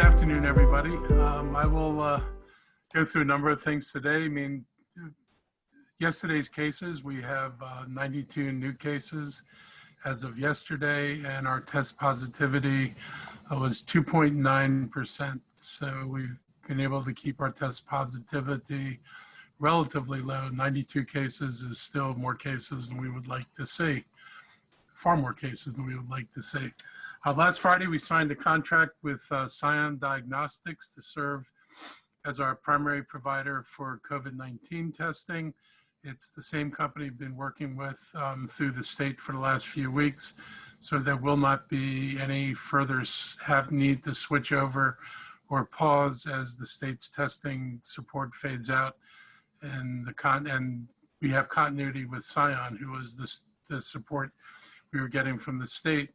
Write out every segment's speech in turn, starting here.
Good afternoon, everybody. I will go through a number of things today. Yesterday's cases, we have 92 new cases as of yesterday, and our test positivity was 2.9%. So we've been able to keep our test positivity relatively low. 92 cases is still more cases than we would like to see, far more cases than we would like to see. Last Friday, we signed a contract with Scion Diagnostics to serve as our primary provider for COVID-19 testing. It's the same company we've been working with through the state for the last few weeks, so there will not be any further need to switch over or pause as the state's testing support fades out. And we have continuity with Scion, who was the support we were getting from the state.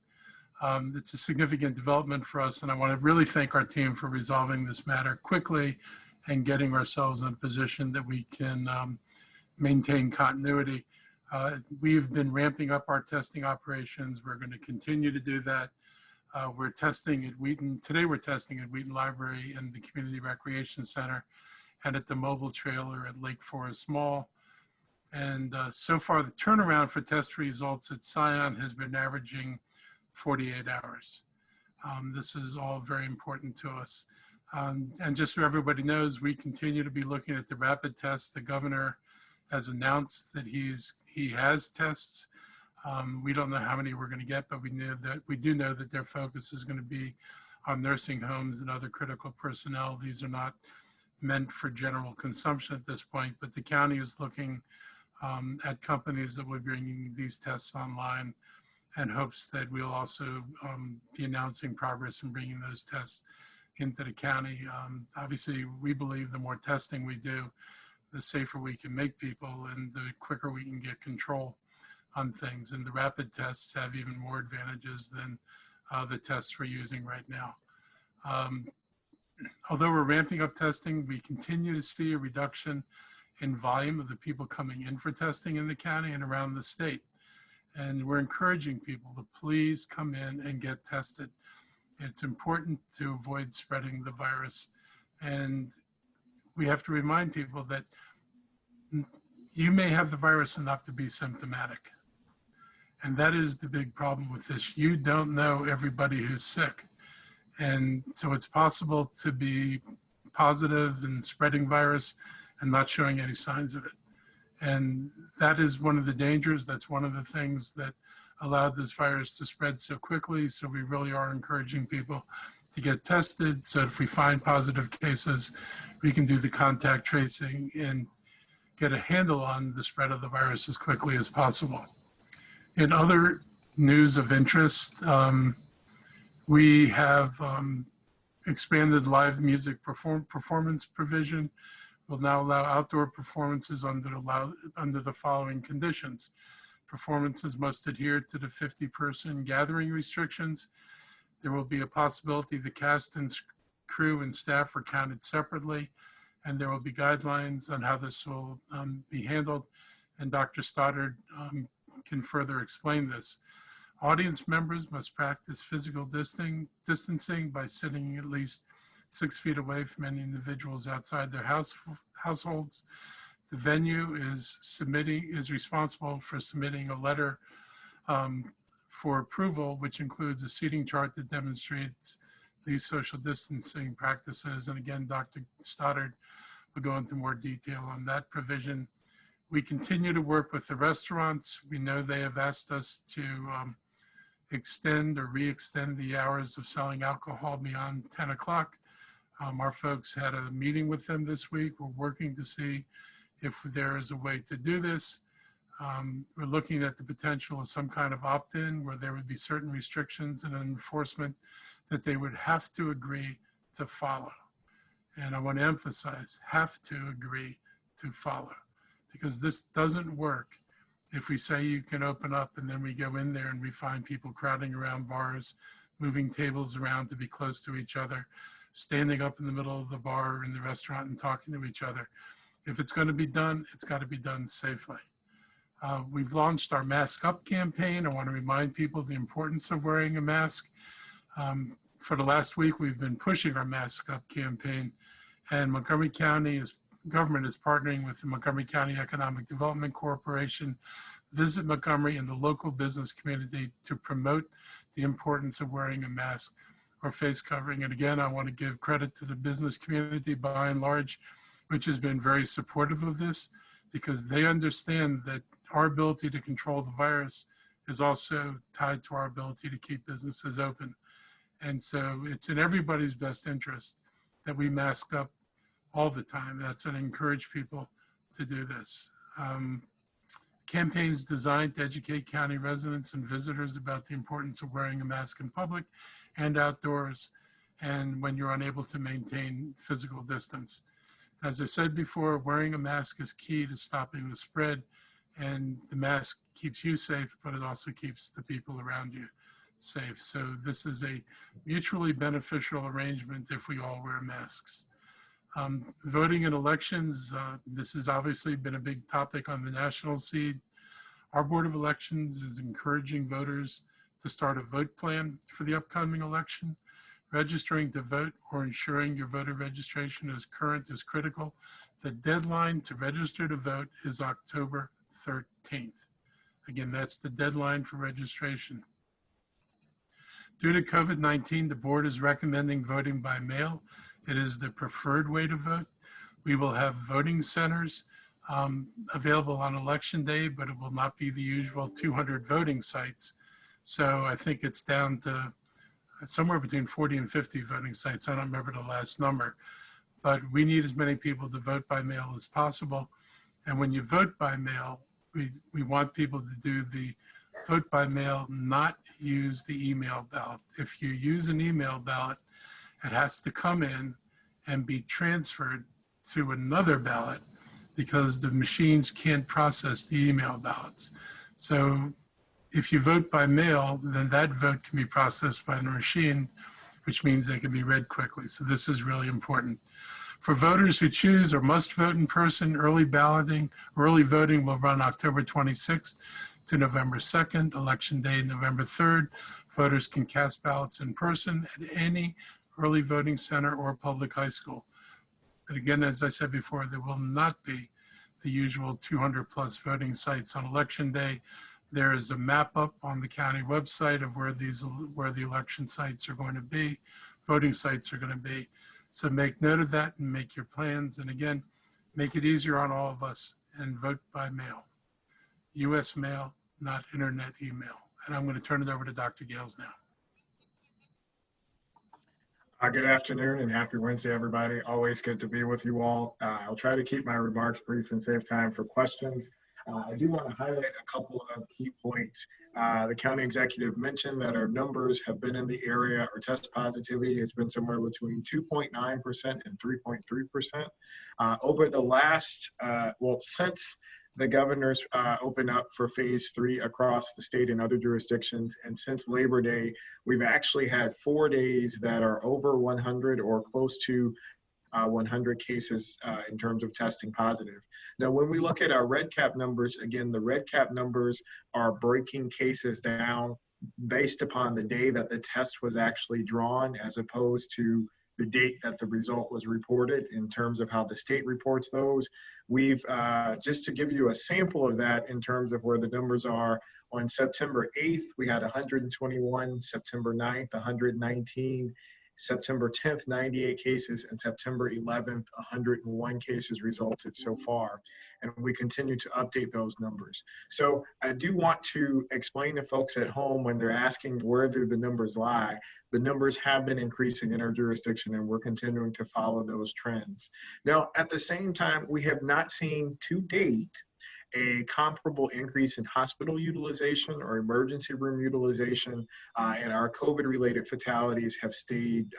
It's a significant development for us, and I want to really thank our team for resolving this matter quickly and getting ourselves in a position that we can maintain continuity. We've been ramping up our testing operations. We're going to continue to do that. We're testing at Wheaton. Today we're testing at Wheaton Library and the Community Recreation Center and at the mobile trailer at Lake Forest Mall. And so far, the turnaround for test results at Scion has been averaging 48 hours. This is all very important to us. And just so everybody knows, we continue to be looking at the rapid tests. The governor has announced that he has tests. We don't know how many we're going to get, but we do know that their focus is going to be on nursing homes and other critical personnel. These are not meant for general consumption at this point, but the county is looking at companies that will be bringing these tests online, and hopes that we'll also be announcing progress in bringing those tests into the county. Obviously, we believe the more testing we do, the safer we can make people and the quicker we can get control on things. And the rapid tests have even more advantages than the tests we're using right now. Although we're ramping up testing, we continue to see a reduction in volume of the people coming in for testing in the county and around the state. And we're encouraging people to please come in and get tested. It's important to avoid spreading the virus. And we have to remind people that you may have the virus and not to be symptomatic. And that is the big problem with this. You don't know everybody who's sick. And so it's possible to be positive and spreading virus and not showing any signs of it. And that is one of the dangers. That's one of the things that allowed this virus to spread so quickly. So we really are encouraging people to get tested. So if we find positive cases, we can do the contact tracing and get a handle on the spread of the virus as quickly as possible. In other news of interest, we have expanded live music performance provision. Will now allow outdoor performances under the following conditions. Performances must adhere to the 50-person gathering restrictions. There will be a possibility the cast and crew and staff are counted separately, and there will be guidelines on how this will be handled, and Dr. Stoddard can further explain this. Audience members must practice physical distancing by sitting at least 6 feet away from any individuals outside their households. The venue is responsible for submitting a letter for approval, which includes a seating chart that demonstrates these social distancing practices. And again, Dr. Stoddard will go into more detail on that provision. We continue to work with the restaurants. We know they have asked us to extend or re-extend the hours of selling alcohol beyond 10 o'clock. Our folks had a meeting with them this week. We're working to see if there is a way to do this. We're looking at the potential of some kind of opt-in where there would be certain restrictions and enforcement that they would have to agree to follow. And I want to emphasize, have to agree to follow, because this doesn't work if we say you can open up and then we go in there and we find people crowding around bars, moving tables around to be close to each other, standing up in the middle of the bar or in the restaurant and talking to each other. If it's going to be done, it's got to be done safely. We've launched our Mask Up campaign. I want to remind people the importance of wearing a mask. For the last week, we've been pushing our Mask Up campaign, and Montgomery County government is partnering with the Montgomery County Economic Development Corporation, Visit Montgomery, and the local business community to promote the importance of wearing a mask or face covering. And again, I want to give credit to the business community by and large, which has been very supportive of this, because they understand that our ability to control the virus is also tied to our ability to keep businesses open. And so it's in everybody's best interest that we mask up all the time. That's what I encourage people to do this. Campaign is designed to educate county residents and visitors about the importance of wearing a mask in public and outdoors, and when you're unable to maintain physical distance. As I said before, wearing a mask is key to stopping the spread, and the mask keeps you safe, but it also keeps the people around you safe. So this is a mutually beneficial arrangement if we all wear masks. Voting in elections, this has obviously been a big topic on the national scene. Our Board of Elections is encouraging voters to start a vote plan for the upcoming election. Registering to vote or ensuring your voter registration is current is critical. The deadline to register to vote is October 13th. Again, that's the deadline for registration. Due to COVID-19, the board is recommending voting by mail. It is the preferred way to vote. We will have voting centers available on election day, but it will not be the usual 200 voting sites. So I think it's down to somewhere between 40 and 50 voting sites. I don't remember the last number, but we need as many people to vote by mail as possible. And when you vote by mail, we want people to do the vote by mail, not use the email ballot. If you use an email ballot, it has to come in and be transferred to another ballot because the machines can't process the email ballots. So if you vote by mail, then that vote can be processed by the machine, which means they can be read quickly. So this is really important. For voters who choose or must vote in person, early voting will run October 26th to November 2nd, election day November 3rd. Voters can cast ballots in person at any early voting center or public high school. But again, as I said before, there will not be the usual 200 plus voting sites on election day. There is a map up on the county website of where the election sites are going to be, voting sites are going to be. So make note of that and make your plans. And again, make it easier on all of us and vote by mail. US mail, not internet email. And I'm going to turn it over to Dr. Gayles now. Good afternoon and happy Wednesday, everybody. Always good to be with you all. I'll try to keep my remarks brief and save time for questions. I do want to highlight a couple of key points. The county executive mentioned that our numbers have been in the area, our test positivity has been somewhere between 2.9% and 3.3%. Over the last, since the governors opened up for phase 3 across the state and other jurisdictions, and since Labor Day, we've actually had 4 days that are over 100 or close to 100 cases in terms of testing positive. Now, when we look at our red cap numbers, again, the red cap numbers are breaking cases down based upon the day that the test was actually drawn, as opposed to the date that the result was reported in terms of how the state reports those. We've, just to give you a sample of that in terms of where the numbers are, on September 8th, we had 121, September 9th, 119, September 10th, 98 cases, and September 11th, 101 cases resulted so far. And we continue to update those numbers. So I do want to explain to folks at home when they're asking where do the numbers lie, the numbers have been increasing in our jurisdiction and we're continuing to follow those trends. Now, at the same time, we have not seen to date a comparable increase in hospital utilization or emergency room utilization, and our COVID-related fatalities have stayed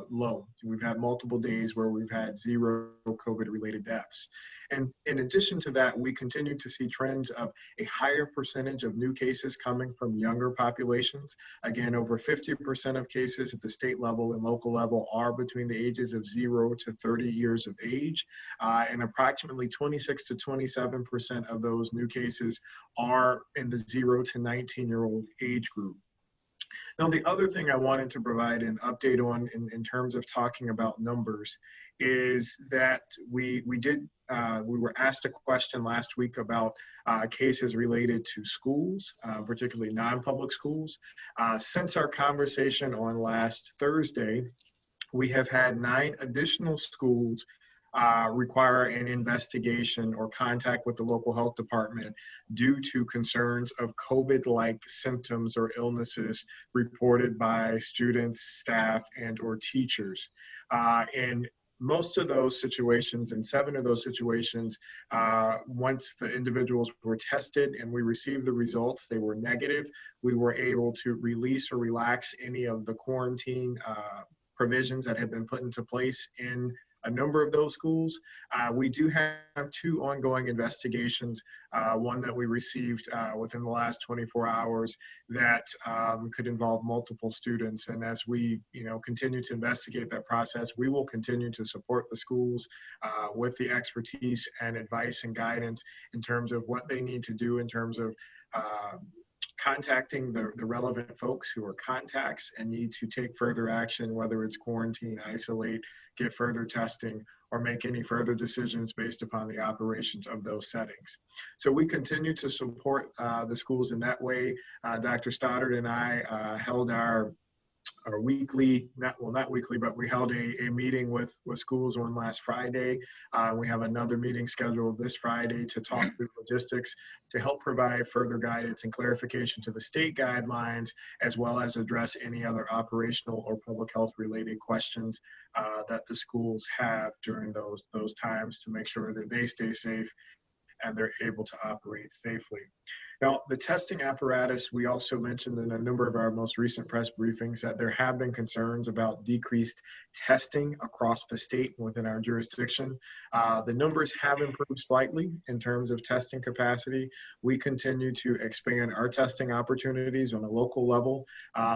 low. We've had multiple days where we've had 0 COVID-related deaths. And in addition to that, we continue to see trends of a higher percentage of new cases coming from younger populations. Again, over 50% of cases at the state level and local level are between the ages of 0 to 30 years of age, and approximately 26 to 27% of those new cases are in the 0 to 19-year-old age group. Now, the other thing I wanted to provide an update on in terms of talking about numbers is that we were asked a question last week about cases related to schools, particularly non-public schools. Since our conversation on last Thursday, we have had 9 additional schools require an investigation or contact with the local health department due to concerns of COVID-like symptoms or illnesses reported by students, staff, and or teachers. In most of those situations, in 7 of those situations, once the individuals were tested and we received the results, they were negative, we were able to release or relax any of the quarantine provisions that had been put into place in a number of those schools. We do have 2 ongoing investigations, one that we received within the last 24 hours that could involve multiple students. And as we continue to investigate that process, we will continue to support the schools with the expertise and advice and guidance in terms of what they need to do in terms of contacting the relevant folks who are contacts and need to take further action, whether it's quarantine, isolate, get further testing, or make any further decisions based upon the operations of those settings. So we continue to support the schools in that way. Dr. Stoddard and I held our weekly, not weekly, but we held a meeting with schools on last Friday. We have another meeting scheduled this Friday to talk through logistics to help provide further guidance and clarification to the state guidelines, as well as address any other operational or public health related questions that the schools have during those times to make sure that they stay safe and they're able to operate safely. Now, the testing apparatus, we also mentioned in a number of our most recent press briefings that there have been concerns about decreased testing across the state within our jurisdiction. The numbers have improved slightly in terms of testing capacity. We continue to expand our testing opportunities on a local level,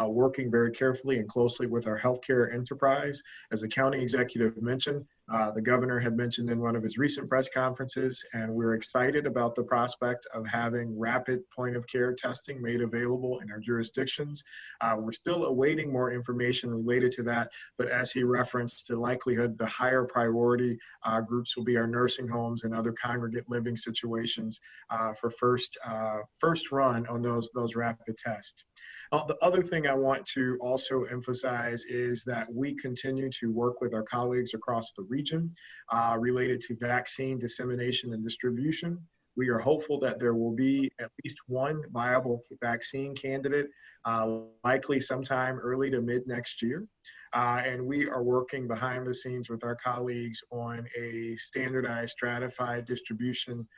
working very carefully and closely with our healthcare enterprise. As the county executive mentioned, the governor had mentioned in one of his recent press conferences, and we're excited about the prospect of having rapid point of care testing made available in our jurisdictions. We're still awaiting more information related to that, but as he referenced, the likelihood, the higher priority groups will be our nursing homes and other congregate living situations for first run on those rapid tests. The other thing I want to also emphasize is that we continue to work with our colleagues across the region related to vaccine dissemination and distribution. We are hopeful that there will be at least one viable vaccine candidate, likely sometime early to mid next year. And we are working behind the scenes with our colleagues on a standardized, stratified distribution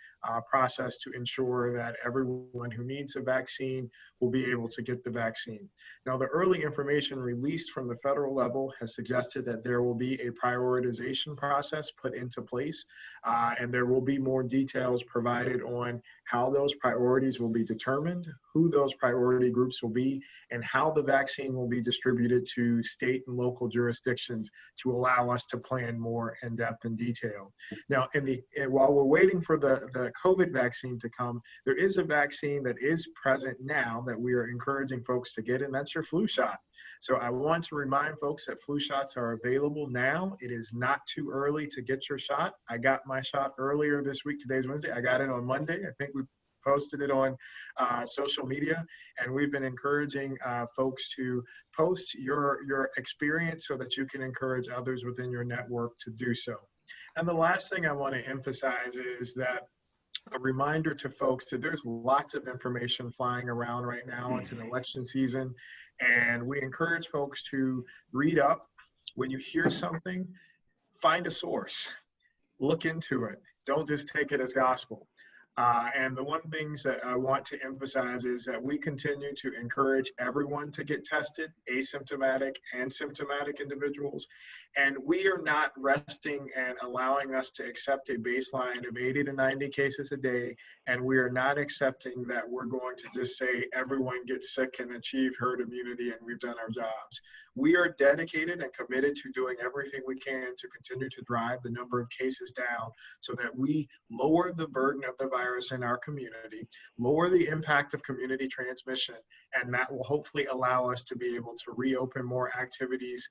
process to ensure that everyone who needs a vaccine will be able to get the vaccine. Now, the early information released from the federal level has suggested that there will be a prioritization process put into place, and there will be more details provided on how those priorities will be determined, who those priority groups will be, and how the vaccine will be distributed to state and local jurisdictions to allow us to plan more in depth and detail. Now, while we're waiting for the COVID vaccine to come, there is a vaccine that is present now that we are encouraging folks to get, and that's your flu shot. So I want to remind folks that flu shots are available now. It is not too early to get your shot. I got my shot earlier this week. Today's Wednesday. I got it on Monday. I think we posted it on social media, and we've been encouraging folks to post your experience so that you can encourage others within your network to do so. And the last thing I want to emphasize is that a reminder to folks that there's lots of information flying around right now. It's an election season, and we encourage folks to read up. When you hear something, find a source, look into it. Don't just take it as gospel. And the one things that I want to emphasize is that we continue to encourage everyone to get tested, asymptomatic and symptomatic individuals. And we are not resting and allowing us to accept a baseline of 80 to 90 cases a day. And we are not accepting that we're going to just say everyone gets sick and achieve herd immunity and we've done our jobs. We are dedicated and committed to doing everything we can to continue to drive the number of cases down so that we lower the burden of the virus virus in our community, lower the impact of community transmission, and that will hopefully allow us to be able to reopen more activities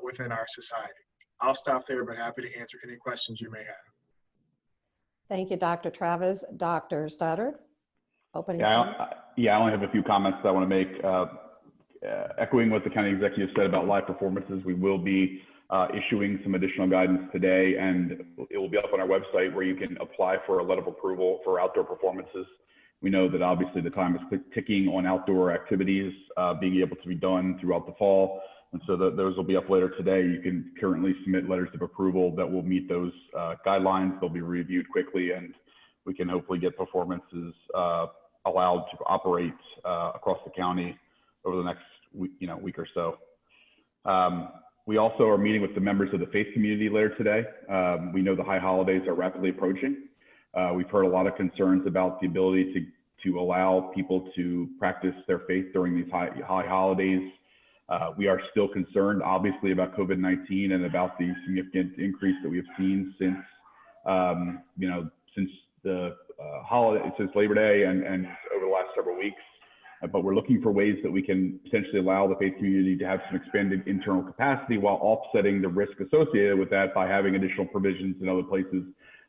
within our society. I'll stop there, but happy to answer any questions you may have. Thank you, Dr. Travis. Dr. Stoddard, opening statement. I only have a few comments that I want to make. Echoing what the county executive said about live performances, we will be issuing some additional guidance today, and it will be up on our website where you can apply for a letter of approval for outdoor performances. We know that obviously the time is ticking on outdoor activities being able to be done throughout the fall. And so those will be up later today. You can currently submit letters of approval that will meet those guidelines. They'll be reviewed quickly, and we can hopefully get performances allowed to operate across the county over the next week or so. We also are meeting with the members of the faith community later today. We know the high holidays are rapidly approaching. We've heard a lot of concerns about the ability to allow people to practice their faith during these high holidays. We are still concerned, obviously, about COVID-19 and about the significant increase that we have seen since, since the holiday, since Labor Day and over the last several weeks. But we're looking for ways that we can potentially allow the faith community to have some expanded internal capacity while offsetting the risk associated with that by having additional provisions in other places,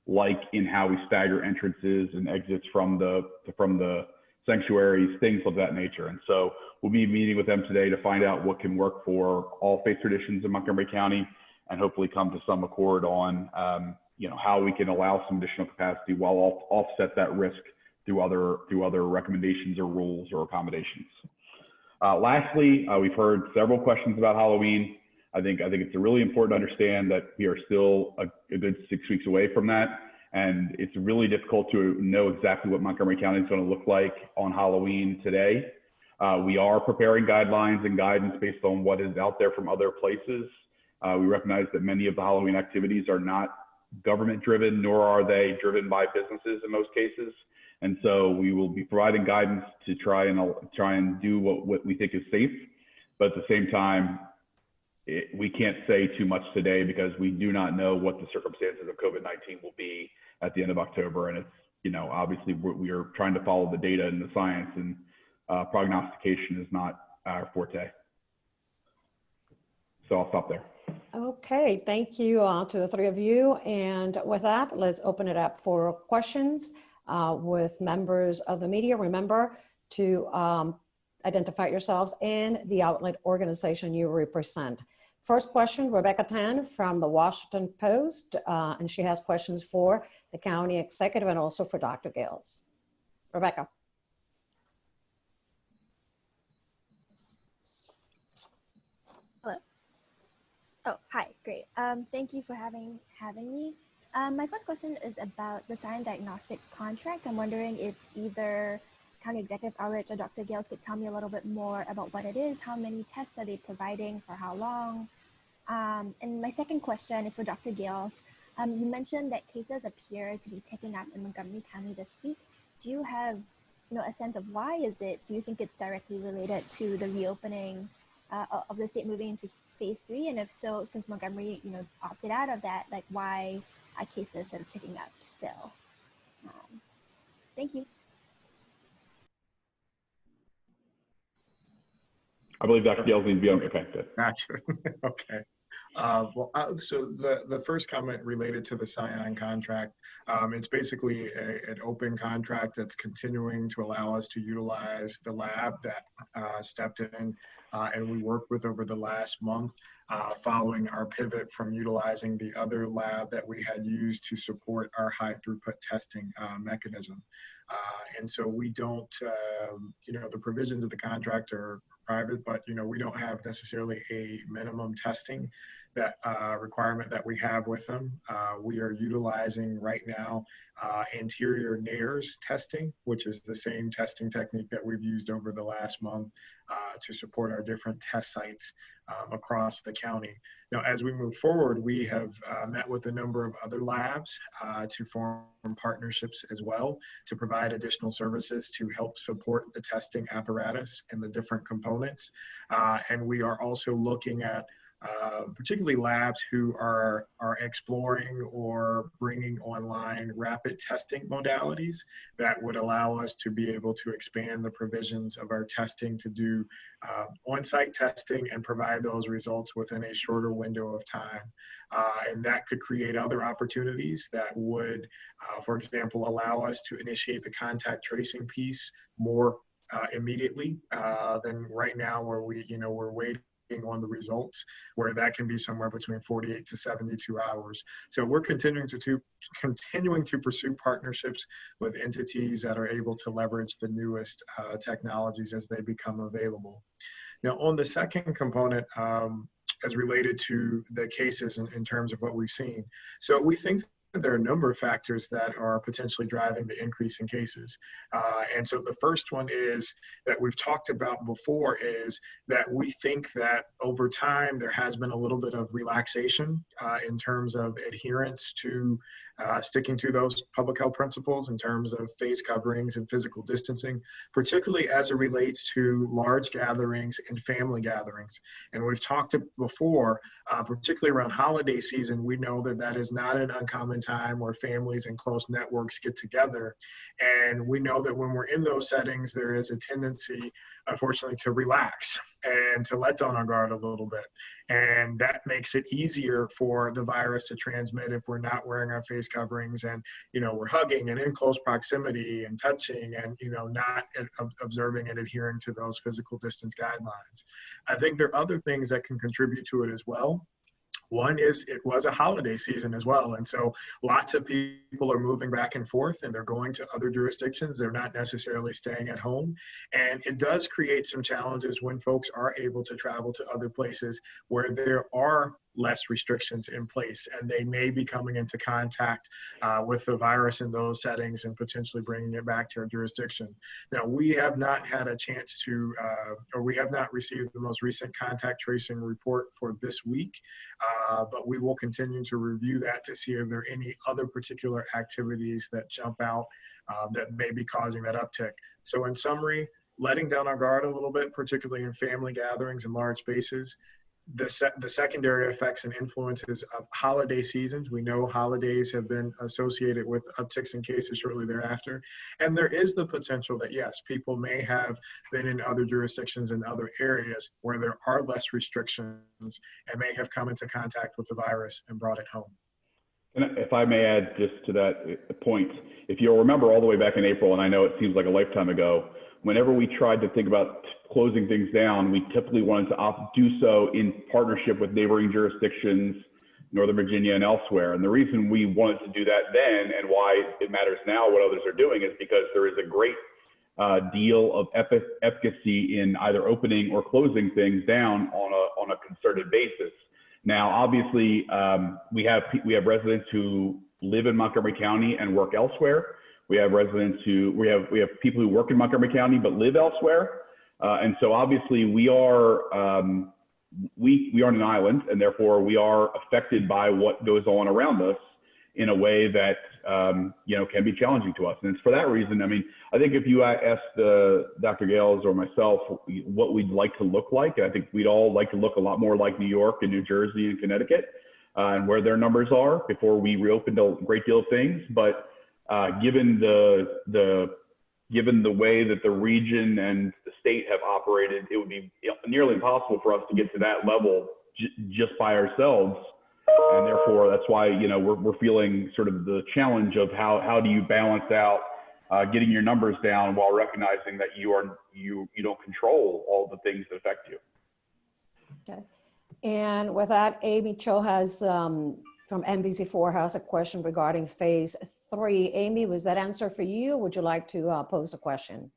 like in how we stagger entrances and exits from the sanctuaries, things of that nature. And so we'll be meeting with them today to find out what can work for all faith traditions in Montgomery County, and hopefully come to some accord on how we can allow some additional capacity while offset that risk through other recommendations or rules or accommodations. Lastly, we've heard several questions about Halloween. I think it's really important to understand that we are still a good 6 weeks away from that. And it's really difficult to know exactly what Montgomery County is going to look like on Halloween today. We are preparing guidelines and guidance based on what is out there from other places. We recognize that many of the Halloween activities are not government driven, nor are they driven by businesses in most cases. And so we will be providing guidance to try and do what we think is safe. But at the same time, we can't say too much today because we do not know what the circumstances of COVID-19 will be at the end of October. And it's, obviously we are trying to follow the data and the science, and prognostication is not our forte. So I'll stop there. Okay, thank you to the three of you. And with that, let's open it up for questions with members of the media. Remember to identify yourselves and the outlet organization you represent. First question, Rebecca Tan from the Washington Post, and she has questions for the county executive and also for Dr. Gayles. Rebecca. Hello. Oh, hi, great. Thank you for having me. My first question is about the Sign Diagnostics contract. I'm wondering if either County Executive Elrich or Dr. Gayles could tell me a little bit more about what it is, how many tests are they providing, for how long? And my second question is for Dr. Gayles. You mentioned that cases appear to be ticking up in Montgomery County this week. Do you have a sense of why is it? Do you think it's directly related to the reopening of the state moving into phase 3? And if so, since Montgomery opted out of that, like why are cases sort of ticking up still? Thank you. I believe Dr. Gayles needs to be on. Okay, good. Gotcha. Okay. So the first comment related to the sign-on contract, it's basically an open contract that's continuing to allow us to utilize the lab that stepped in and we worked with over the last month, following our pivot from utilizing the other lab that we had used to support our high throughput testing mechanism. And so we don't, the provisions of the contract are private, but we don't have necessarily a minimum testing that requirement that we have with them. We are utilizing right now anterior nares testing, which is the same testing technique that we've used over the last month to support our different test sites across the county. Now, as we move forward, we have met with a number of other labs to form partnerships as well to provide additional services to help support the testing apparatus and the different components. And we are also looking at particularly labs who are exploring or bringing online rapid testing modalities that would allow us to be able to expand the provisions of our testing to do on-site testing and provide those results within a shorter window of time. And that could create other opportunities that would, for example, allow us to initiate the contact tracing piece more immediately than right now, where we're waiting on the results, where that can be somewhere between 48 to 72 hours. So we're continuing to pursue partnerships with entities that are able to leverage the newest technologies as they become available. Now, on the second component, as related to the cases in terms of what we've seen. So we think that there are a number of factors that are potentially driving the increase in cases. And so the first one is that we've talked about before, is that we think that over time there has been a little bit of relaxation in terms of adherence to sticking to those public health principles in terms of face coverings and physical distancing, particularly as it relates to large gatherings and family gatherings. And we've talked before, particularly around holiday season, we know that that is not an uncommon time where families and close networks get together. And we know that when we're in those settings, there is a tendency, unfortunately, to relax and to let down our guard a little bit. And that makes it easier for the virus to transmit if we're not wearing our face coverings and, we're hugging and in close proximity and touching and, not observing and adhering to those physical distance guidelines. I think there are other things that can contribute to it as well. One is it was a holiday season as well. And so lots of people are moving back and forth and they're going to other jurisdictions. They're not necessarily staying at home. And it does create some challenges when folks are able to travel to other places where there are less restrictions in place, and they may be coming into contact with the virus in those settings and potentially bringing it back to our jurisdiction. Now, we have not had a chance to, or we have not received the most recent contact tracing report for this week, but we will continue to review that to see if there are any other particular activities that jump out that may be causing that uptick. So in summary, letting down our guard a little bit, particularly in family gatherings and large spaces. The secondary effects and influences of holiday seasons. We know holidays have been associated with upticks in cases shortly thereafter. And there is the potential that, yes, people may have been in other jurisdictions and other areas where there are less restrictions and may have come into contact with the virus and brought it home. And if I may add just to that point, if you'll remember all the way back in April, and I know it seems like a lifetime ago, whenever we tried to think about closing things down, we typically wanted to do so in partnership with neighboring jurisdictions, Northern Virginia and elsewhere. And the reason we wanted to do that then and why it matters now what others are doing is because there is a great deal of efficacy in either opening or closing things down on a concerted basis. Now, obviously, we have residents who live in Montgomery County and work elsewhere. We have residents we have people who work in Montgomery County but live elsewhere, and so obviously we are we are an island, and therefore we are affected by what goes on around us in a way that can be challenging to us. And it's for that reason. I mean, I think if you ask Dr. Gayles or myself what we'd like to look like, I think we'd all like to look a lot more like New York and New Jersey and Connecticut, and where their numbers are before we reopened a great deal of things, but. Given the way that the region and the state have operated, it would be nearly impossible for us to get to that level just by ourselves, and therefore that's why we're feeling sort of the challenge of how do you balance out getting your numbers down while recognizing that you don't control all the things that affect you. Okay, and with that, Amy Cho has from NBC4 has a question regarding phase 3. Amy, was that answer for you? Or would you like to pose a question?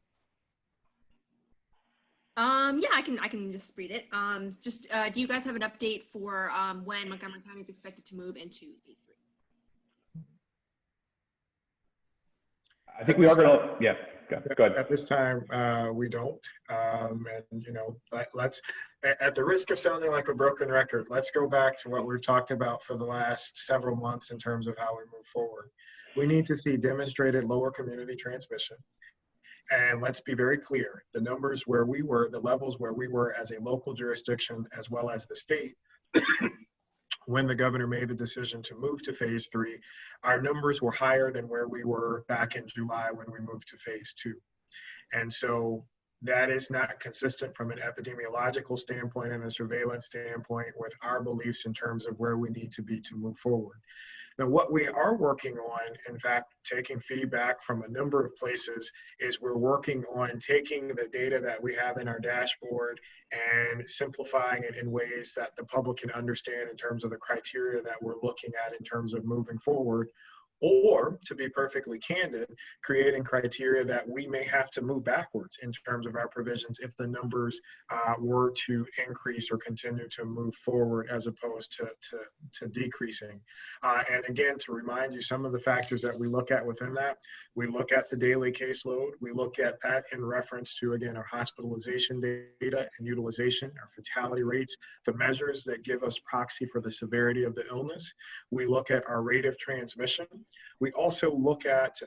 Yeah, I can just read it. Do you guys have an update for when Montgomery County is expected to move into phase 3? I think we are going to, yeah. Go ahead. At this time, we don't. And, let's, at the risk of sounding like a broken record, let's go back to what we've talked about for the last several months in terms of how we move forward. We need to see demonstrated lower community transmission. And let's be very clear, the numbers where we were, the levels where we were as a local jurisdiction, as well as the state, when the governor made the decision to move to phase 3, our numbers were higher than where we were back in July when we moved to phase 2. And so that is not consistent from an epidemiological standpoint and a surveillance standpoint with our beliefs in terms of where we need to be to move forward. Now, what we are working on, in fact, taking feedback from a number of places, is we're working on taking the data that we have in our dashboard and simplifying it in ways that the public can understand in terms of the criteria that we're looking at in terms of moving forward. Or, to be perfectly candid, creating criteria that we may have to move backwards in terms of our provisions if the numbers were to increase or continue to move forward as opposed to decreasing. And again, to remind you, some of the factors that we look at within that, we look at the daily caseload, we look at that in reference to, again, our hospitalization data and utilization, our fatality rates, the measures that give us proxy for the severity of the illness. We look at our rate of transmission. We also look at,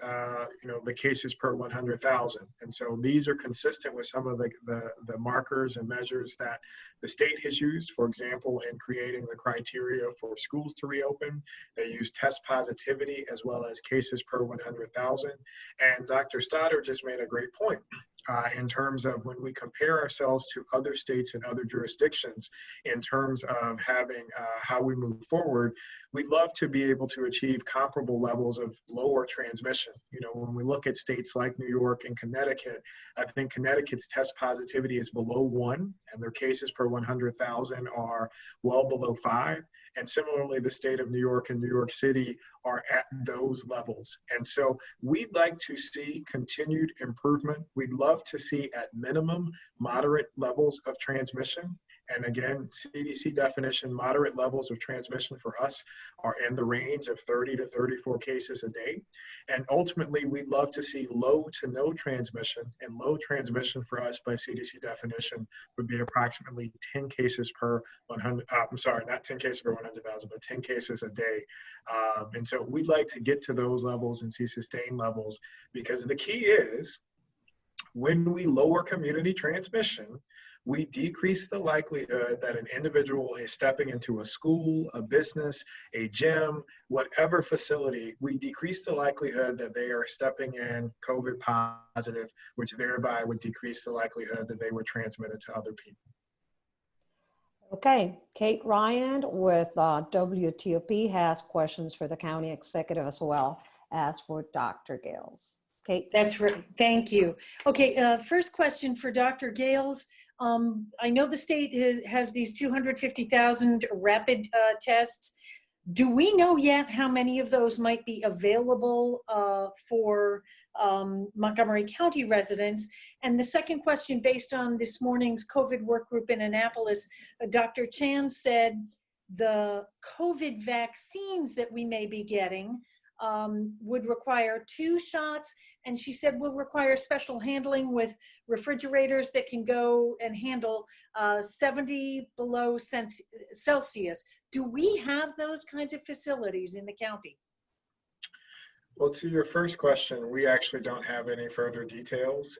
the cases per 100,000. And so these are consistent with some of the markers and measures that the state has used, for example, in creating the criteria for schools to reopen. They use test positivity as well as cases per 100,000. And Dr. Stoddard just made a great point in terms of when we compare ourselves to other states and other jurisdictions in terms of having how we move forward. We'd love to be able to achieve comparable levels of lower transmission. When we look at states like New York and Connecticut, I think Connecticut's test positivity is below 1, and their cases per 100,000 are well below 5. And similarly, the state of New York and New York City are at those levels. And so we'd like to see continued improvement. We'd love to see at minimum moderate levels of transmission. And again, CDC definition, moderate levels of transmission for us are in the range of 30 to 34 cases a day. And ultimately, we'd love to see low to no transmission. And low transmission for us by CDC definition would be approximately 10 cases per 100, not 10 cases per 100,000, but 10 cases a day. And so we'd like to get to those levels and see sustained levels, because the key is when we lower community transmission, we decrease the likelihood that an individual is stepping into a school, a business, a gym, whatever facility. We decrease the likelihood that they are stepping in COVID positive, which thereby would decrease the likelihood that they would transmit it to other people. Okay, Kate Ryan with WTOP has questions for the county executive as well as for Dr. Gayles. Kate? That's right. Thank you. Okay, first question for Dr. Gayles. I know the state has these 250,000 rapid tests. Do we know yet how many of those might be available for Montgomery County residents? And the second question, based on this morning's COVID work group in Annapolis, Dr. Chan said the COVID vaccines that we may be getting would require 2 shots, and she said will require special handling with refrigerators that can go and handle 70 below Celsius. Do we have those kinds of facilities in the county? Well, to your first question, we actually don't have any further details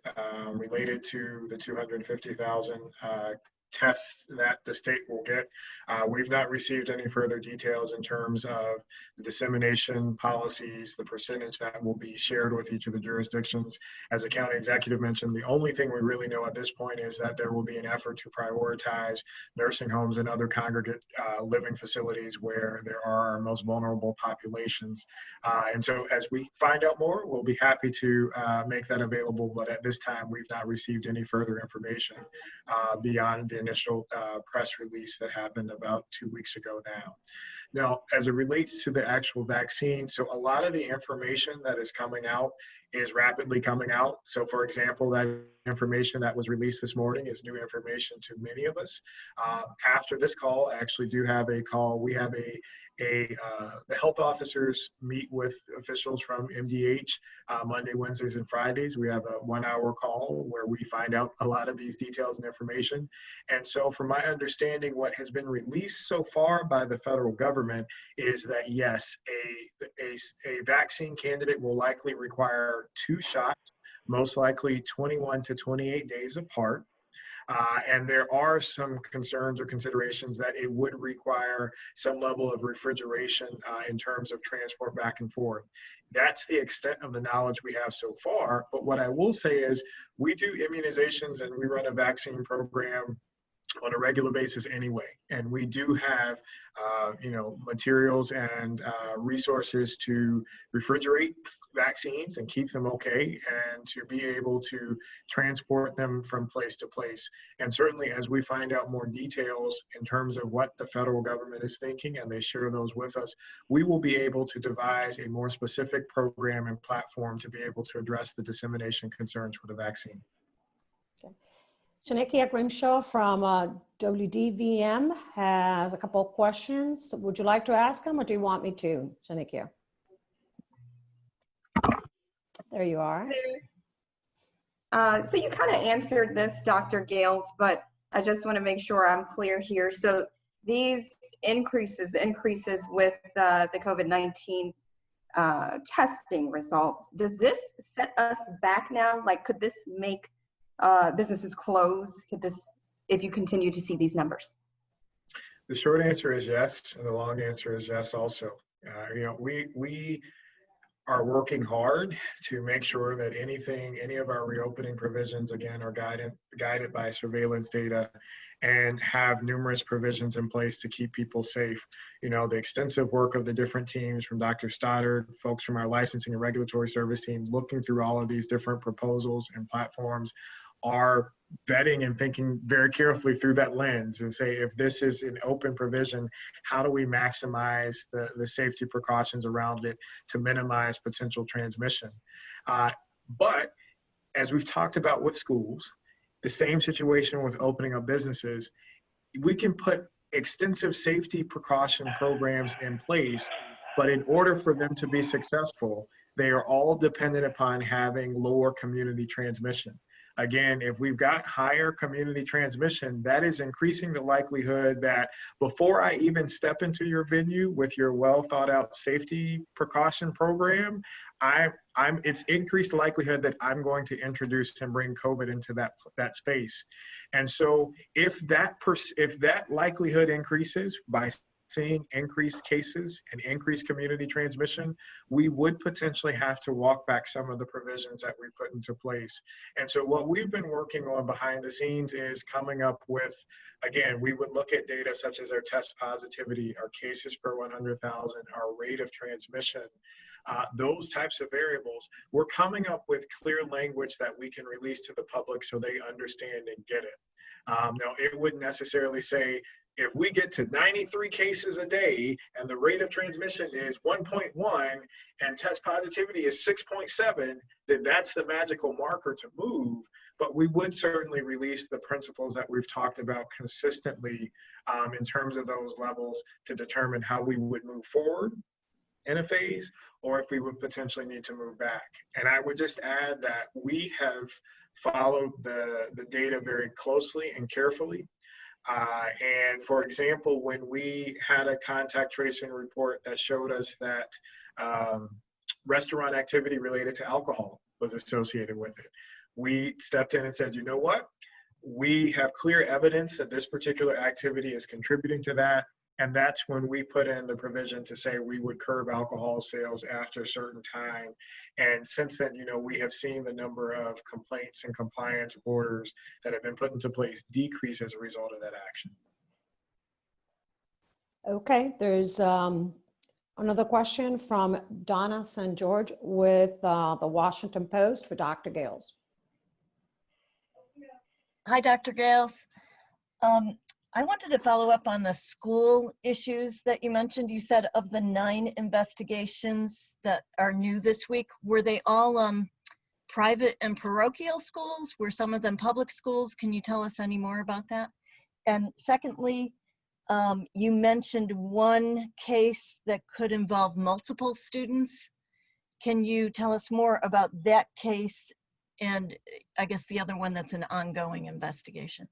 related to the 250,000 tests that the state will get. We've not received any further details in terms of the dissemination policies, the percentage that will be shared with each of the jurisdictions. As the county executive mentioned, the only thing we really know at this point is that there will be an effort to prioritize nursing homes and other congregate living facilities where there are our most vulnerable populations. And so as we find out more, we'll be happy to make that available. But at this time, we've not received any further information beyond the initial press release that happened about 2 weeks ago now. Now, as it relates to the actual vaccine, so a lot of the information that is coming out is rapidly coming out. So for example, that information that was released this morning is new information to many of us. After this call, I actually do have a call. We have the health officers meet with officials from MDH Monday, Wednesdays, and Fridays. We have a 1-hour call where we find out a lot of these details and information. And so from my understanding, what has been released so far by the federal government is that yes, a vaccine candidate will likely require 2 shots, most likely 21 to 28 days apart. And there are some concerns or considerations that it would require some level of refrigeration in terms of transport back and forth. That's the extent of the knowledge we have so far. But what I will say is we do immunizations and we run a vaccine program on a regular basis anyway. And we do have, materials and resources to refrigerate vaccines and keep them okay, and to be able to transport them from place to place. And certainly as we find out more details in terms of what the federal government is thinking and they share those with us, we will be able to devise a more specific program and platform to be able to address the dissemination concerns for the vaccine. Shanikia Grimshaw from WDVM has a couple of questions. Would you like to ask them or do you want me to, Shanikia? There you are. So you kind of answered this, Dr. Gayles, but I just want to make sure I'm clear here. So these increases with the COVID-19 testing results, does this set us back now? Like, could this make businesses close? Could this, if you continue to see these numbers? The short answer is yes, and the long answer is yes also. We are working hard to make sure that any of our reopening provisions, again, are guided by surveillance data and have numerous provisions in place to keep people safe. The extensive work of the different teams from Dr. Stoddard, folks from our licensing and regulatory service team, looking through all of these different proposals and platforms, are vetting and thinking very carefully through that lens and say, if this is an open provision, how do we maximize the safety precautions around it to minimize potential transmission? But as we've talked about with schools, the same situation with opening up businesses, we can put extensive safety precaution programs in place, but in order for them to be successful, they are all dependent upon having lower community transmission. Again, if we've got higher community transmission, that is increasing the likelihood that before I even step into your venue with your well thought out safety precaution program, it's increased likelihood that I'm going to introduce and bring COVID into that space. And so if that likelihood increases by seeing increased cases and increased community transmission, we would potentially have to walk back some of the provisions that we put into place. And so what we've been working on behind the scenes is coming up with, again, we would look at data such as our test positivity, our cases per 100,000, our rate of transmission, those types of variables. We're coming up with clear language that we can release to the public so they understand and get it. Now, it wouldn't necessarily say, if we get to 93 cases a day and the rate of transmission is 1.1 and test positivity is 6.7, then that's the magical marker to move. But we would certainly release the principles that we've talked about consistently in terms of those levels to determine how we would move forward in a phase, or if we would potentially need to move back. And I would just add that we have followed the data very closely and carefully. And for example, when we had a contact tracing report that showed us that restaurant activity related to alcohol was associated with it, we stepped in and said, you know what? We have clear evidence that this particular activity is contributing to that. And that's when we put in the provision to say we would curb alcohol sales after a certain time. And since then, we have seen the number of complaints and compliance orders that have been put into place decrease as a result of that action. Okay, there's another question from Donna St. George with the Washington Post for Dr. Gayles. Hi, Dr. Gayles. I wanted to follow up on the school issues that you mentioned. You said of the 9 investigations that are new this week, were they all private and parochial schools? Were some of them public schools? Can you tell us any more about that? And secondly, you mentioned one case that could involve multiple students. Can you tell us more about that case and I guess the other one that's an ongoing investigation?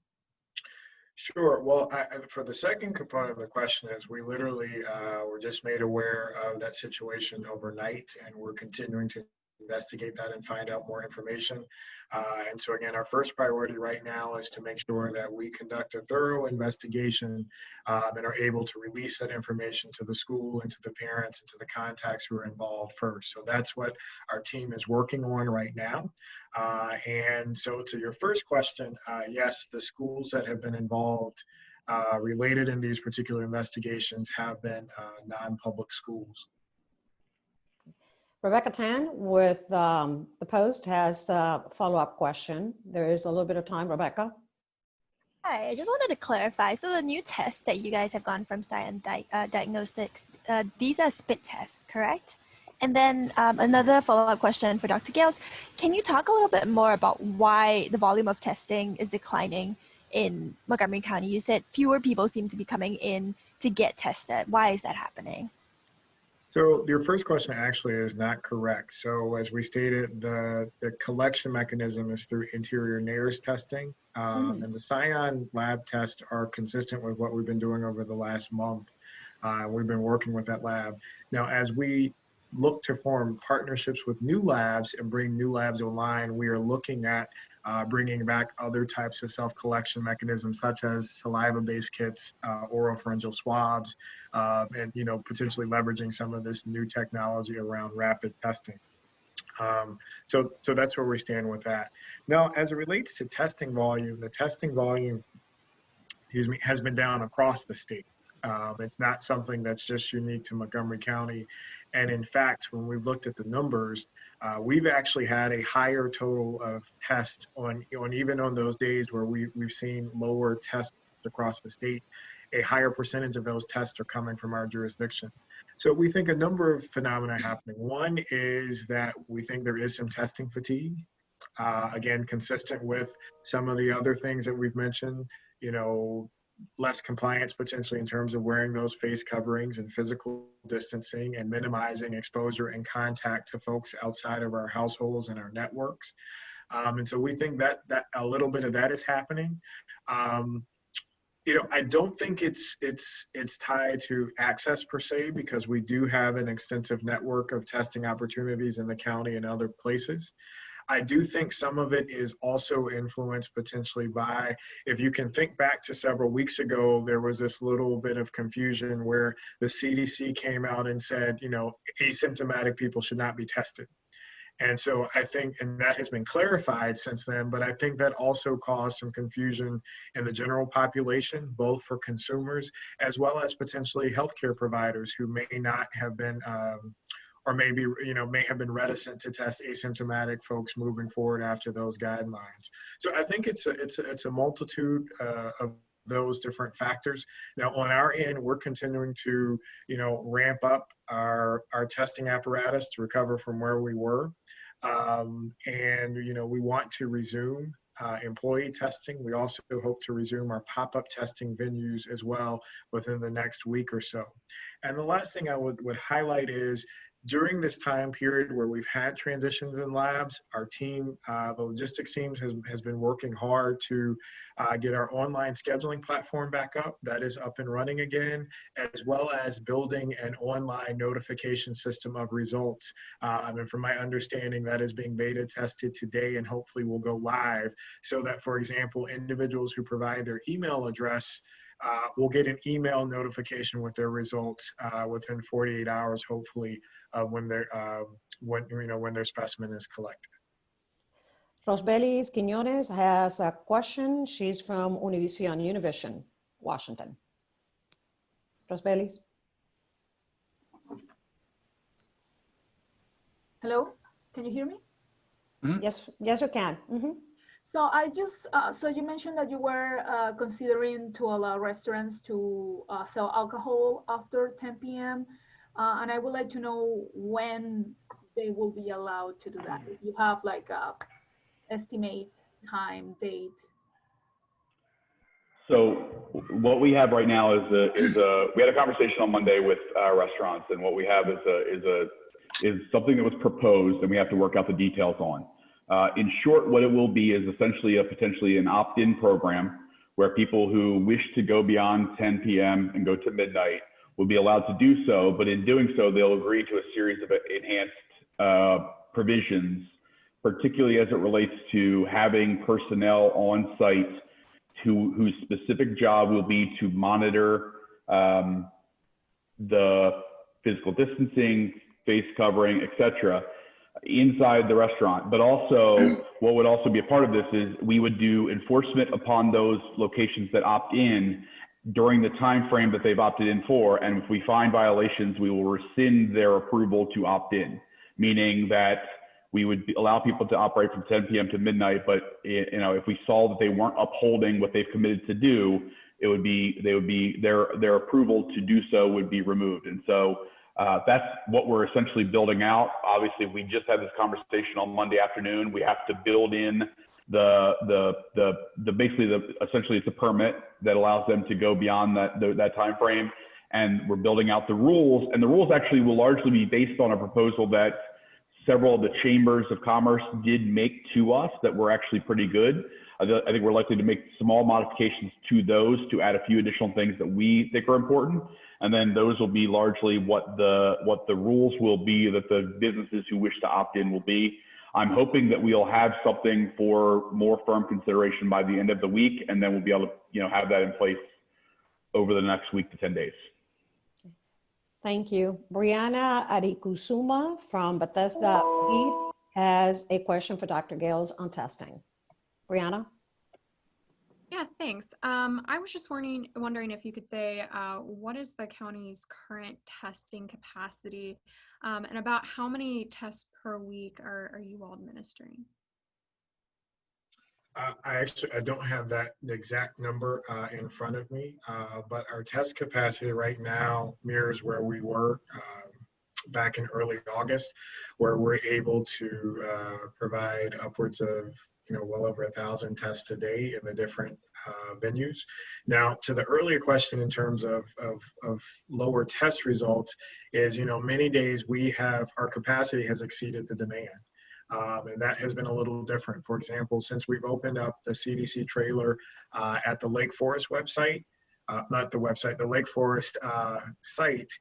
Sure. Well, for the second component of the question is we literally were just made aware of that situation overnight, and we're continuing to investigate that and find out more information. And so again, our first priority right now is to make sure that we conduct a thorough investigation and are able to release that information to the school and to the parents and to the contacts who are involved first. So that's what our team is working on right now. And so to your first question, yes, the schools that have been involved related in these particular investigations have been non-public schools. Rebecca Tan with the Post has a follow-up question. There is a little bit of time, Rebecca. Hi, I just wanted to clarify. So the new tests that you guys have gone from silent diagnostics, these are spit tests, correct? And then another follow-up question for Dr. Gayles. Can you talk a little bit more about why the volume of testing is declining in Montgomery County? You said fewer people seem to be coming in to get tested. Why is that happening? So your first question actually is not correct. So as we stated, the collection mechanism is through interior NAIRS testing. And the Scion lab tests are consistent with what we've been doing over the last month. We've been working with that lab. Now, as we look to form partnerships with new labs and bring new labs online, we are looking at bringing back other types of self-collection mechanisms, such as saliva-based kits, oropharyngeal swabs, and potentially leveraging some of this new technology around rapid testing. So that's where we stand with that. Now, as it relates to testing volume, the testing volume, has been down across the state. It's not something that's just unique to Montgomery County. And in fact, when we've looked at the numbers, we've actually had a higher total of tests on even on those days where we've seen lower tests across the state, a higher percentage of those tests are coming from our jurisdiction. So we think a number of phenomena happening. One is that we think there is some testing fatigue. Again, consistent with some of the other things that we've mentioned, less compliance potentially in terms of wearing those face coverings and physical distancing and minimizing exposure and contact to folks outside of our households and our networks. And so we think that a little bit of that is happening. I don't think it's tied to access per se, because we do have an extensive network of testing opportunities in the county and other places. I do think some of it is also influenced potentially by, if you can think back to several weeks ago, there was this little bit of confusion where the CDC came out and said, asymptomatic people should not be tested. And so I think, and that has been clarified since then, but I think that also caused some confusion in the general population, both for consumers as well as potentially healthcare providers who may not have been, or maybe, may have been reticent to test asymptomatic folks moving forward after those guidelines. So I think it's a multitude of those different factors. Now, on our end, we're continuing to, ramp up our testing apparatus to recover from where we were. And, we want to resume employee testing. We also hope to resume our pop-up testing venues as well within the next week or so. And the last thing I would highlight is, during this time period where we've had transitions in labs, our team, the logistics team has been working hard to get our online scheduling platform back up. That is up and running again, as well as building an online notification system of results. And from my understanding, that is being beta tested today and hopefully will go live, so that, for example, individuals who provide their email address will get an email notification with their results within 48 hours, hopefully, when their specimen is collected. Rosbelis Quiñones has a question. She's from Univision, Washington. Rosbelis. Hello, can you hear me? Mm-hmm. Yes, you can. Mm-hmm. So I just, so you mentioned that you were considering to allow restaurants to sell alcohol after 10 p.m. And I would like to know when they will be allowed to do that. If you have like a estimate time, date. So what we have right now is we had a conversation on Monday with restaurants, and what we have is something that was proposed, and we have to work out the details on. In short, what it will be is essentially potentially an opt-in program where people who wish to go beyond 10 p.m. and go to midnight will be allowed to do so, but in doing so, they'll agree to a series of enhanced provisions, particularly as it relates to having personnel on site whose specific job will be to monitor the physical distancing, face covering, etc., inside the restaurant. But also, what would also be a part of this is we would do enforcement upon those locations that opt in during the time frame that they've opted in for. And if we find violations, we will rescind their approval to opt in, meaning that we would allow people to operate from 10 p.m. to midnight. But if we saw that they weren't upholding what they've committed to do, their approval to do so would be removed. And so that's what we're essentially building out. Obviously, we just had this conversation on Monday afternoon. We have to build in essentially it's a permit that allows them to go beyond that time frame, and we're building out the rules. And the rules actually will largely be based on a proposal that several of the chambers of commerce did make to us that were actually pretty good. I think we're likely to make small modifications to those to add a few additional things that we think are important. And then those will be largely what the rules will be that the businesses who wish to opt in will be. I'm hoping that we'll have something for more firm consideration by the end of the week, and then we'll be able to have that in place over the next week to 10 days. Thank you. Brianna Adikusuma from Bethesda has a question for Dr. Gayles on testing. Brianna? Yeah, thanks. I was just wondering if you could say what is the county's current testing capacity, and about how many tests per week are you all administering? I don't have the exact number in front of me, but our test capacity right now mirrors where we were back in early August, where we're able to provide upwards of well over 1,000 tests a day in the different venues. Now, to the earlier question in terms of lower test results is, many days our capacity has exceeded the demand. And that has been a little different. For example, since we've opened up the CDC trailer at the Lake Forest website, the Lake Forest site,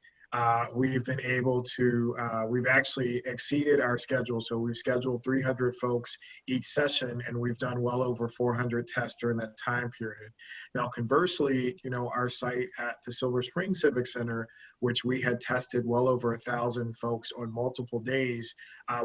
we've been able to, we've actually exceeded our schedule. So we've scheduled 300 folks each session, and we've done well over 400 tests during that time period. Now, conversely, our site at the Silver Spring Civic Center, which we had tested well over 1,000 folks on multiple days,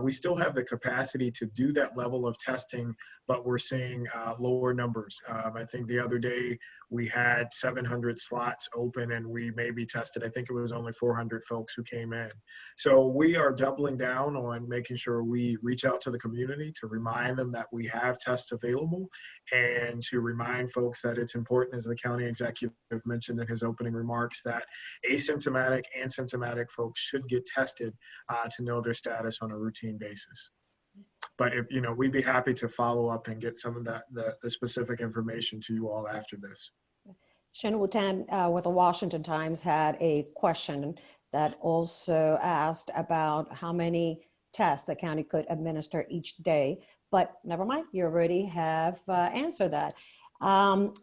we still have the capacity to do that level of testing, but we're seeing lower numbers. I think the other day we had 700 slots open, and we maybe tested, I think it was only 400 folks who came in. So we are doubling down on making sure we reach out to the community to remind them that we have tests available, and to remind folks that it's important, as the county executive mentioned in his opening remarks, that asymptomatic and symptomatic folks should get tested to know their status on a routine basis. But if we'd be happy to follow up and get some of the specific information to you all after this. Shen Wutan with the Washington Times had a question that also asked about how many tests the county could administer each day, but never mind, you already have answered that.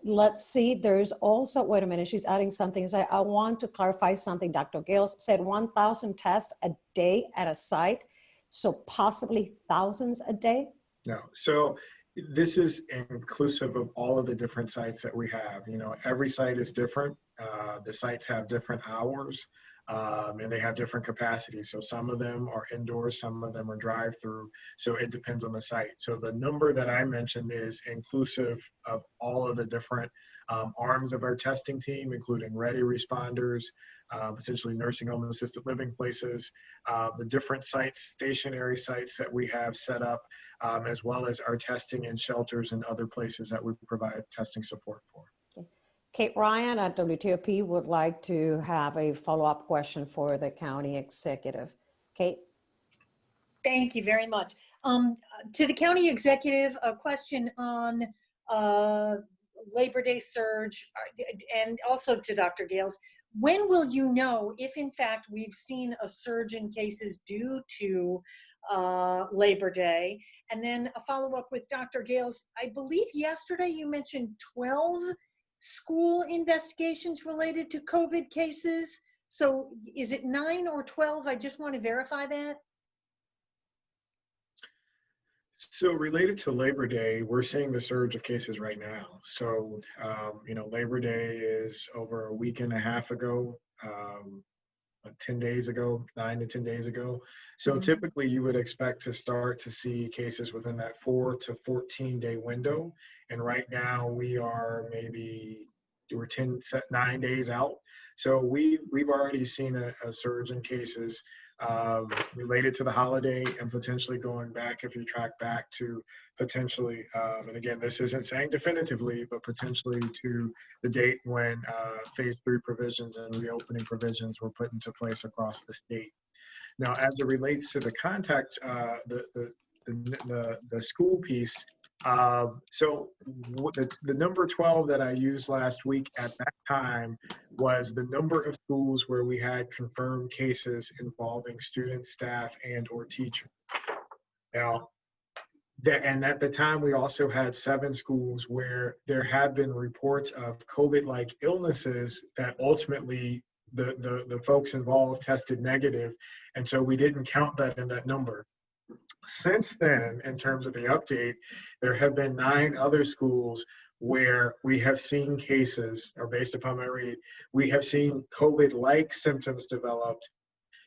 Let's see, there's also, wait a minute, she's adding something. I want to clarify something. Dr. Gayles said 1,000 tests a day at a site, so possibly thousands a day? No, so this is inclusive of all of the different sites that we have. Every site is different. The sites have different hours, and they have different capacities. So some of them are indoors, some of them are drive-through. So it depends on the site. So the number that I mentioned is inclusive of all of the different arms of our testing team, including ready responders, potentially nursing home and assisted living places, the different sites, stationary sites that we have set up, as well as our testing in shelters and other places that we provide testing support for. Kate Ryan at WTOP would like to have a follow-up question for the county executive. Kate? Thank you very much. To the county executive, a question on Labor Day surge, and also to Dr. Gayles. When will you know if, in fact, we've seen a surge in cases due to Labor Day? And then a follow-up with Dr. Gayles. I believe yesterday you mentioned 12 school investigations related to COVID cases. So is it 9 or 12? I just want to verify that. So related to Labor Day, we're seeing the surge of cases right now. So, Labor Day is over a week and a half ago, 10 days ago, 9 to 10 days ago. So typically you would expect to start to see cases within that 4 to 14 day window. And right now we're 9 days out. So we've already seen a surge in cases related to the holiday and potentially going back, if you track back to potentially, and again, this isn't saying definitively, but potentially to the date when phase 3 provisions and reopening provisions were put into place across the state. Now, as it relates to the contact, the school piece, so the number 12 that I used last week at that time was the number of schools where we had confirmed cases involving students, staff, and or teachers. Now, and at the time, we also had 7 schools where there had been reports of COVID-like illnesses that ultimately the folks involved tested negative. And so we didn't count that in that number. Since then, in terms of the update, there have been 9 other schools where we have seen cases, or based upon my read, we have seen COVID-like symptoms developed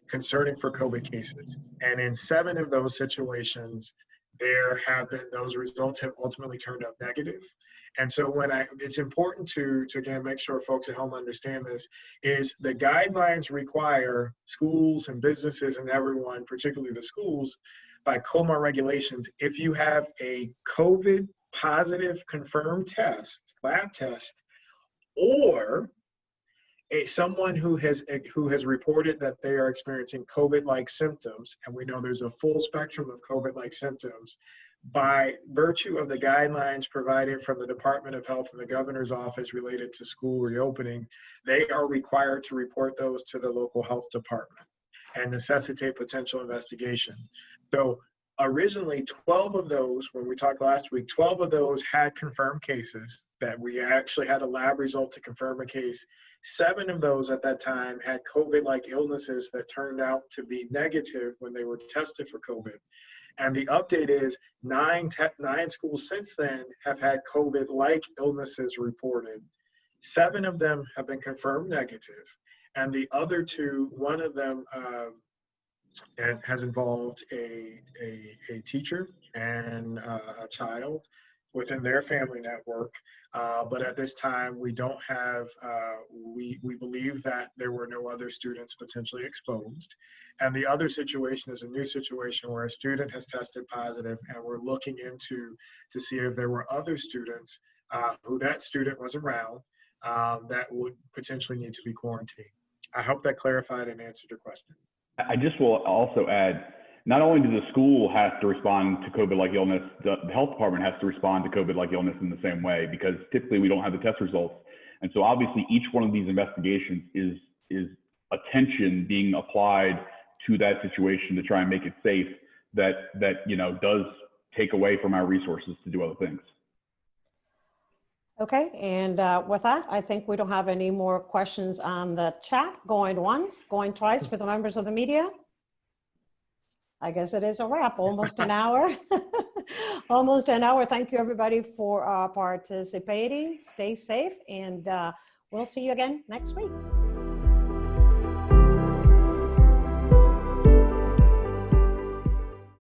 concerning for COVID cases. And in 7 of those situations, those results have ultimately turned up negative. And so it's important to again, make sure folks at home understand this, is the guidelines require schools and businesses and everyone, particularly the schools, by COMA regulations, if you have a COVID positive confirmed lab test, or someone who has reported that they are experiencing COVID-like symptoms, and we know there's a full spectrum of COVID-like symptoms, by virtue of the guidelines provided from the Department of Health and the Governor's Office related to school reopening, they are required to report those to the local health department and necessitate potential investigation. So originally 12 of those, when we talked last week, 12 of those had confirmed cases that we actually had a lab result to confirm a case. 7 of those at that time had COVID-like illnesses that turned out to be negative when they were tested for COVID. And the update is 9 schools since then have had COVID-like illnesses reported. 7 of them have been confirmed negative. And the other 2, one of them has involved a teacher and a child within their family network. But at this time, we don't have, we believe that there were no other students potentially exposed. And the other situation is a new situation where a student has tested positive, and we're looking into to see if there were other students who that student was around that would potentially need to be quarantined. I hope that clarified and answered your question. I just will also add, not only does the school have to respond to COVID-like illness, the health department has to respond to COVID-like illness in the same way, because typically we don't have the test results. And so obviously each one of these investigations is attention being applied to that situation to try and make it safe, that does take away from our resources to do other things. Okay, and with that, I think we don't have any more questions on the chat. Going once, going twice for the members of the media. I guess it is a wrap, almost an hour. Almost an hour. Thank you everybody for participating. Stay safe, and we'll see you again next week.